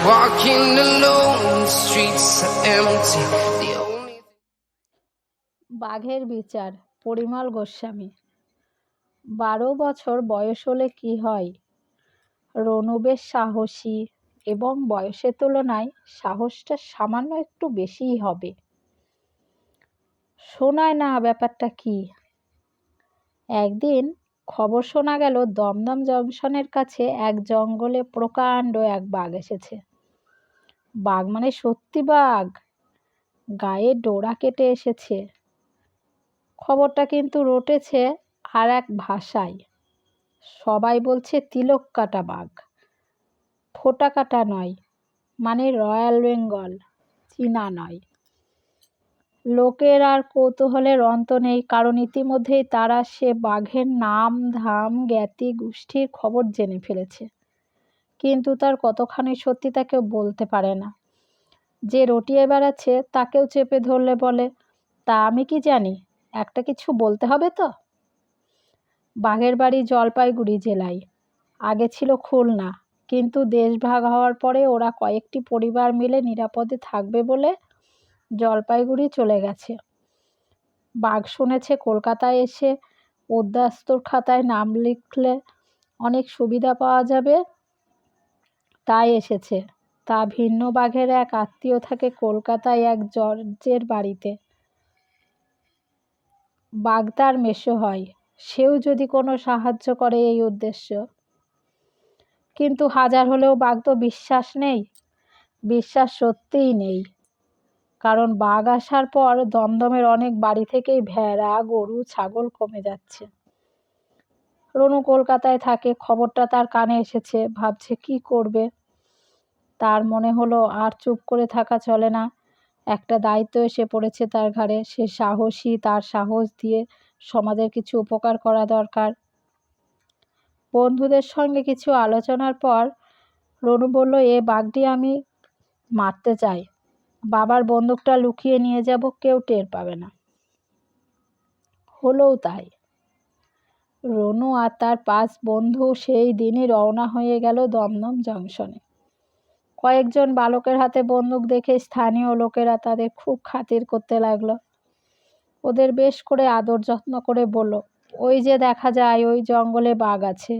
walking alone, the streets are empty. The only বাঘের বিচার পরিমল গোস্বামী। 12 বছর বয়স হলে কি হয়? রনু বেশ সাহসী এবং বয়সের তুলনায় সাহসটা সামান্য একটু বেশিই হবে। শোনায় না ব্যাপারটা কি? একদিন খবর শোনা গেল দমদম জংশনের কাছে এক জঙ্গলে প্রকাণ্ড এক বাঘ এসেছে। বাঘ মানে সত্যি বাঘ, গায়ে ডোরা কেটে এসেছে। খবরটা কিন্তু রটেছে আর এক ভাষায়। সবাই বলছে তিলক কাটা বাঘ, ফোঁটা কাটা নয়, মানে রয়্যাল বেঙ্গল, চীনা নয়। লোকের আর কৌতূহলের অন্ত নেই, কারণ ইতিমধ্যেই তারা সে বাঘের নাম ধাম জ্ঞাতি গোষ্ঠীর খবর জেনে ফেলেছে। কিন্তু তার কতখানি সত্যি তা কেউ বলতে পারে না। যে রটিয়ে বেড়াচ্ছে তাকেও চেপে ধরলে বলে, তা আমি কি জানি, একটা কিছু বলতে হবে তো। বাঘের বাড়ি জলপাইগুড়ি জেলায়, আগে ছিল খুলনা, কিন্তু দেশ ভাগ হওয়ার পরে ওরা কয়েকটি পরিবার মিলে নিরাপদে থাকবে বলে জলপাইগুড়ি চলে গেছে। বাঘ শুনেছে কলকাতায় এসে উদ্বাস্তুর খাতায় নাম লিখলে অনেক সুবিধা পাওয়া যাবে, তাই এসেছে। তা ভিন্ন বাঘের এক আত্মীয় থাকে কলকাতায় এক জর্জের বাড়িতে। বাঘ তার মেসো হয়, সেও যদি কোনো সাহায্য করে এই উদ্দেশ্য। কিন্তু হাজার হলেও বাঘ তো বিশ্বাস নেই, বিশ্বাস সত্যিই নেই। কারণ বাঘ আসার পর দমদমের অনেক বাড়ি থেকেই ভেড়া গরু ছাগল কমে যাচ্ছে। রনু কলকাতায় থাকে, খবরটা তার কানে এসেছে, ভাবছে কি করবে। তার মনে হলো আর চুপ করে থাকা চলে না, একটা দায়িত্ব এসে পড়েছে তার ঘাড়ে। সে সাহসী, তার সাহস দিয়ে সমাজের কিছু উপকার করা দরকার। বন্ধুদের সঙ্গে কিছু আলোচনার পর রনু বলল, এ বাঘটি আমি মারতে চাই। বাবার বন্দুকটা লুকিয়ে নিয়ে যাব, কেউ টের পাবে না। হলোও তাই। রনু আর তার 5 বন্ধু সেই দিনই রওনা হয়ে গেল দমদম জংশনে। কয়েকজন বালকের হাতে বন্দুক দেখে স্থানীয় লোকেরা তাদের খুব খাতির করতে লাগলো। ওদের বেশ করে আদর যত্ন করে বলল, ওই যে দেখা যায় ওই জঙ্গলে বাঘ আছে।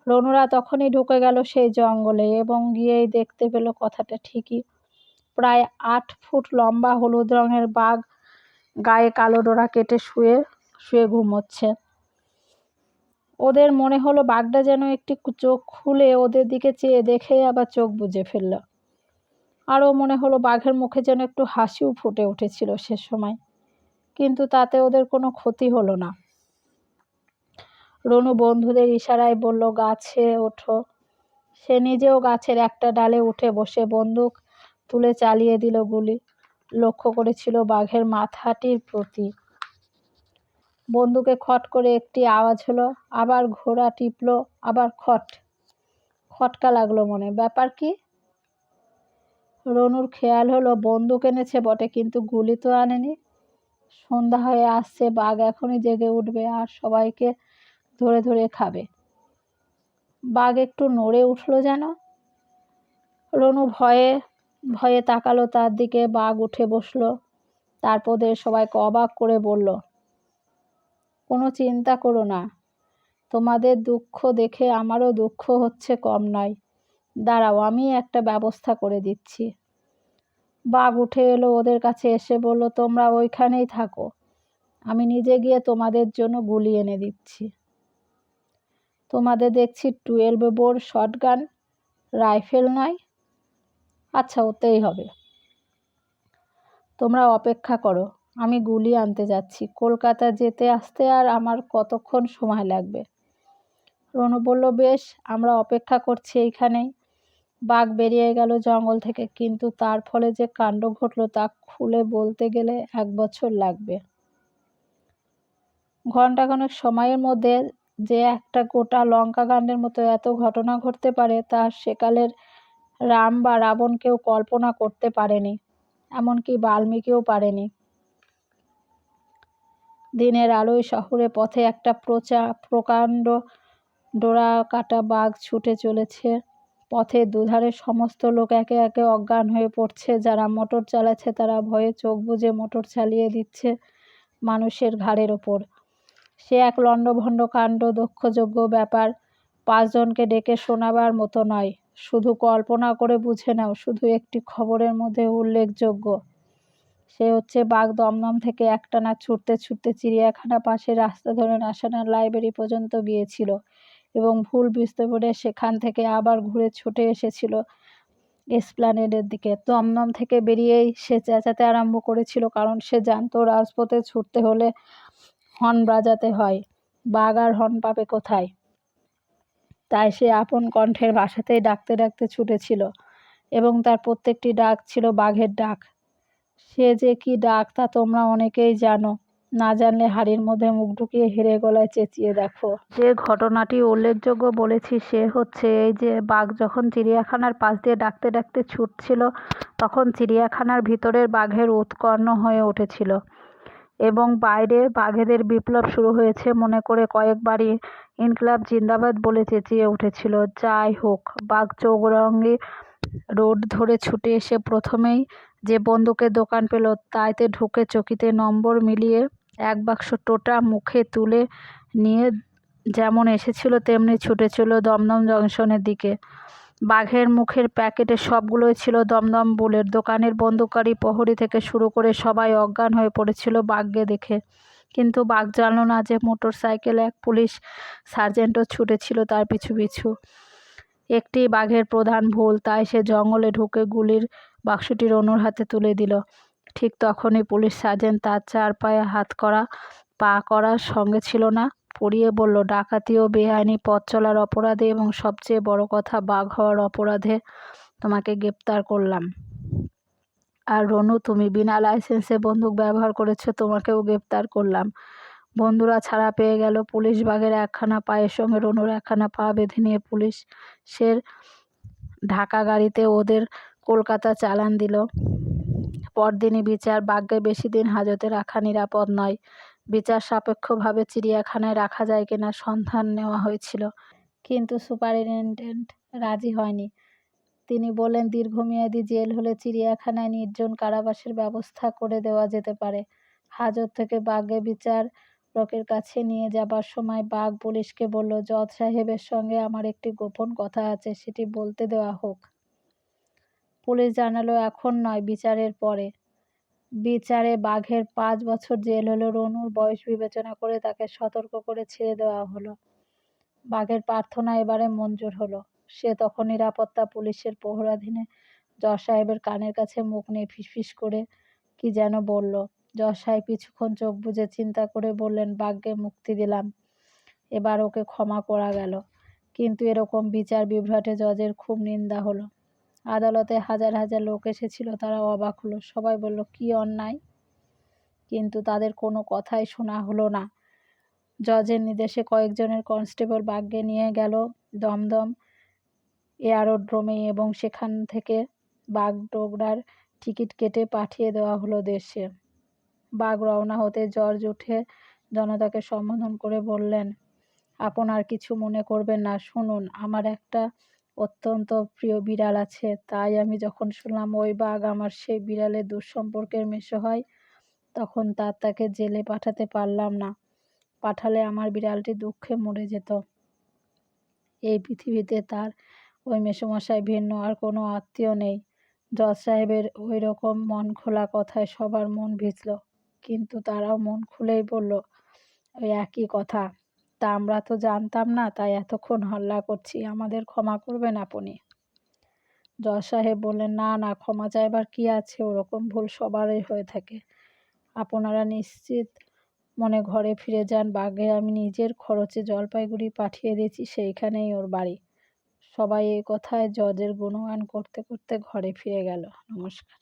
রনুরা তখনই ঢুকে গেল সেই জঙ্গলে এবং গিয়েই দেখতে পেল কথাটা ঠিকই। প্রায় 8 ফুট লম্বা হলুদ রঙের বাঘ গায়ে কালো ডোরা কেটে শুয়ে শুয়ে ঘুমোচ্ছে। ওদের মনে হলো বাঘটা যেন একটি চোখ খুলে ওদের দিকে চেয়ে দেখে আবার চোখ বুজে ফেলল। আরও মনে হলো বাঘের মুখে যেন একটু হাসিও ফুটে উঠেছিল সে সময়, কিন্তু তাতে ওদের কোনো ক্ষতি হলো না। রনু বন্ধুদের ইশারায় বলল, গাছে ওঠো। সে নিজেও গাছের একটা ডালে উঠে বসে বন্দুক তুলে চালিয়ে দিল গুলি। লক্ষ্য করেছিল বাঘের মাথাটির প্রতি। বন্দুকে খট করে একটি আওয়াজ হলো, আবার ঘোড়া টিপলো, আবার খটকা লাগলো মনে। ব্যাপার কি? রনুর খেয়াল হলো বন্দুক এনেছে বটে, কিন্তু গুলি তো আনেনি। সন্ধ্যা হয়ে আসছে, বাঘ এখনই জেগে উঠবে আর সবাইকে ধরে ধরে খাবে। বাঘ একটু নড়ে উঠল যেন। রনু ভয়ে ভয়ে তাকালো তার দিকে। বাঘ উঠে বসলো। তারপর সবাইকে অবাক করে বলল, কোনো চিন্তা করো না, তোমাদের দুঃখ দেখে আমারও দুঃখ হচ্ছে কম নয়। দাঁড়াও, আমি একটা ব্যবস্থা করে দিচ্ছি। বাঘ উঠে এলো ওদের কাছে, এসে বলল, তোমরা ওইখানেই থাকো, আমি নিজে গিয়ে তোমাদের জন্য গুলি এনে দিচ্ছি। তোমাদের দেখছি 12 বোর শটগান, রাইফেল নয়। আচ্ছা, ওতেই হবে। তোমরা অপেক্ষা করো, আমি গুলি আনতে যাচ্ছি। কলকাতা যেতে আসতে আর আমার কতক্ষণ সময় লাগবে? রনু বলল, বেশ, আমরা অপেক্ষা করছি এইখানেই। বাঘ বেরিয়ে গেল জঙ্গল থেকে, কিন্তু তার ফলে যে কাণ্ড ঘটল তা খুলে বলতে গেলে 1 বছর লাগবে। ঘণ্টাখানেক সময়ের মধ্যে যে একটা গোটা লঙ্কা কাণ্ডের মতো এত ঘটনা ঘটতে পারে তা সেকালের রাম বা রাবণ কেউ কল্পনা করতে পারেনি, এমনকি বাল্মীকিও পারেনি। দিনের আলোয় শহরে পথে একটা প্রকাণ্ড ডোরা কাটা বাঘ ছুটে চলেছে। পথের দুধারে সমস্ত লোক একে একে অজ্ঞান হয়ে পড়ছে। যারা মোটর চালাচ্ছে তারা ভয়ে চোখ বুজে মোটর চালিয়ে দিচ্ছে মানুষের ঘাড়ের ওপর। সে এক লণ্ডভণ্ড কাণ্ড, দক্ষযোগ্য ব্যাপার। 5 জনকে ডেকে শোনাবার মতো নয়, শুধু কল্পনা করে বুঝে নাও। শুধু একটি খবরের মধ্যে উল্লেখযোগ্য। সে হচ্ছে বাঘ দমদম থেকে একটানা ছুটতে ছুটতে চিড়িয়াখানা পাশে রাস্তা ধরে ন্যাশনাল লাইব্রেরি পর্যন্ত গিয়েছিল এবং ভুল বুঝতে পেরে সেখান থেকে আবার ঘুরে ছুটে এসেছিল এসপ্ল্যানেডের দিকে। দমদম থেকে বেরিয়েই সে চেঁচাতে আরম্ভ করেছিল, কারণ সে জানতো রাজপথে ছুটতে হলে হর্ন বাজাতে হয়। বাঘ আর হর্ন পাবে কোথায়? তাই সে আপন কণ্ঠের ভাষাতেই ডাকতে ডাকতে ছুটেছিল এবং তার প্রত্যেকটি ডাক ছিল বাঘের ডাক। সে যে কি ডাক তা তোমরা অনেকেই জানো, না জানলে হাড়ির মধ্যে মুখ ঢুকিয়ে হেরে গলায় চেঁচিয়ে দেখো। যে ঘটনাটি উল্লেখযোগ্য বলেছি সে হচ্ছে এই যে বাঘ যখন চিড়িয়াখানার পাশ দিয়ে ডাকতে ডাকতে ছুটছিল তখন চিড়িয়াখানার ভিতরের বাঘের উৎকর্ণ হয়ে উঠেছিল এবং বাইরে বাঘেদের বিপ্লব শুরু হয়েছে মনে করে কয়েকবারই ইনকলাব জিন্দাবাদ বলে চেঁচিয়ে উঠেছিল। যাই হোক, বাঘ চৌরঙ্গি রোড ধরে ছুটে এসে প্রথমেই যে বন্দুকের দোকান পেল তাইতে ঢুকে চকিতে নম্বর মিলিয়ে 1 বাক্স টোটা মুখে তুলে নিয়ে যেমন এসেছিল তেমনি ছুটেছিল দমদম জংশনের দিকে। বাঘের মুখের প্যাকেটে সবগুলোই ছিল দমদম বুলেট। দোকানের বন্দুককারী, প্রহরী থেকে শুরু করে সবাই অজ্ঞান হয়ে পড়েছিল বাঘকে দেখে, কিন্তু বাঘ জানল না যে মোটর সাইকেলে এক পুলিশ সার্জেন্টও ছুটেছিল তার পিছু পিছু। একটি বাঘের প্রধান ভুল, তাই সে জঙ্গলে ঢুকে গুলির বাক্সটি রনুর হাতে তুলে দিল। ঠিক তখনই পুলিশ সার্জেন্ট তার 4 পায়ে হাত করা পা করার সঙ্গে ছিল না, পড়িয়ে বলল, ডাকাতি ও বেআইনি পথ চলার অপরাধে এবং সবচেয়ে বড় কথা বাঘ হওয়ার অপরাধে তোমাকে গ্রেপ্তার করলাম। আর রনু, তুমি বিনা লাইসেন্সে বন্দুক ব্যবহার করেছো, তোমাকেও গ্রেপ্তার করলাম। বন্ধুরা ছাড়া পেয়ে গেল। পুলিশ বাঘের একখানা পায়ের সঙ্গে রনুর একখানা পা বেঁধে নিয়ে পুলিশের ঢাকা গাড়িতে ওদের কলকাতা চালান দিল। পরদিনই বিচার। বাঘকে বেশি দিন হাজতে রাখা নিরাপদ নয়। বিচার সাপেক্ষভাবে চিড়িয়াখানায় রাখা যায় কিনা সন্ধান নেওয়া হয়েছিল, কিন্তু সুপারিনটেন্ডেন্ট রাজি হয়নি। তিনি বললেন, দীর্ঘমেয়াদী জেল হলে চিড়িয়াখানায় নির্জন কারাবাসের ব্যবস্থা করে দেওয়া যেতে পারে। হাজত থেকে বাঘকে বিচারকের কাছে নিয়ে যাবার সময় বাঘ পুলিশকে বলল, জজ সাহেবের সঙ্গে আমার একটি গোপন কথা আছে, সেটি বলতে দেওয়া হোক। পুলিশ জানালো, এখন নয়, বিচারের পরে। বিচারে বাঘের 5 বছর জেল হলো। রনুর বয়স বিবেচনা করে তাকে সতর্ক করে ছেড়ে দেওয়া হলো। বাঘের প্রার্থনা এবারে মঞ্জুর হলো। সে তখন নিরাপত্তা পুলিশের প্রহরাধীনে জজ সাহেবের কানের কাছে মুখ নিয়ে ফিসফিস করে কি যেন বলল। জজ সাহেব কিছুক্ষণ চোখ বুজে চিন্তা করে বললেন, বাঘকে মুক্তি দিলাম, এবার ওকে ক্ষমা করা গেল। কিন্তু এরকম বিচার বিভ্রাটে জজের খুব নিন্দা হলো। আদালতে হাজার হাজার লোক এসেছিল, তারা অবাক হলো। সবাই বলল, কি অন্যায়, কিন্তু তাদের কোনো কথাই শোনা হলো না। জজের নির্দেশে কয়েকজনের কনস্টেবল বাঘকে নিয়ে গেল দমদম এয়ারোড্রোমে এবং সেখান থেকে বাগডোগরার টিকিট কেটে পাঠিয়ে দেওয়া হলো দেশে। বাঘ রওনা হতে জজ উঠে জনতাকে সম্বোধন করে বললেন, আপনার কিছু মনে করবেন না, শুনুন, আমার একটা অত্যন্ত প্রিয় বিড়াল আছে। তাই আমি যখন শুনলাম ওই বাঘ আমার সেই বিড়ালের দুঃসম্পর্কের মেশো হয়, তখন তাকে জেলে পাঠাতে পারলাম না। পাঠালে আমার বিড়ালটি দুঃখে মরে যেত। এই পৃথিবীতে তার ওই মেসোমশাই ভিন্ন আর কোনো আত্মীয় নেই। জজ সাহেবের ওই রকম মন খোলা কথায় সবার মন ভিজল, কিন্তু তারাও মন খুলেই বলল, ওই একই কথা। তা আমরা তো জানতাম না, তাই এতক্ষণ হল্লা করছি, আমাদের ক্ষমা করবেন আপনি। জজ সাহেব বললেন, না না, ক্ষমা চাইবার কি আছে, ওরকম ভুল সবারই হয়ে থাকে। আপনারা নিশ্চিত মনে ঘরে ফিরে যান। বাঘে আমি নিজের খরচে জলপাইগুড়ি পাঠিয়ে দিয়েছি, সেইখানেই ওর বাড়ি। সবাই এই কথায় জজের গুণগান করতে করতে ঘরে ফিরে গেল। নমস্কার।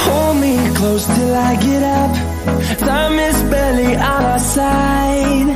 Hold me close till I get up. Time is barely on our side.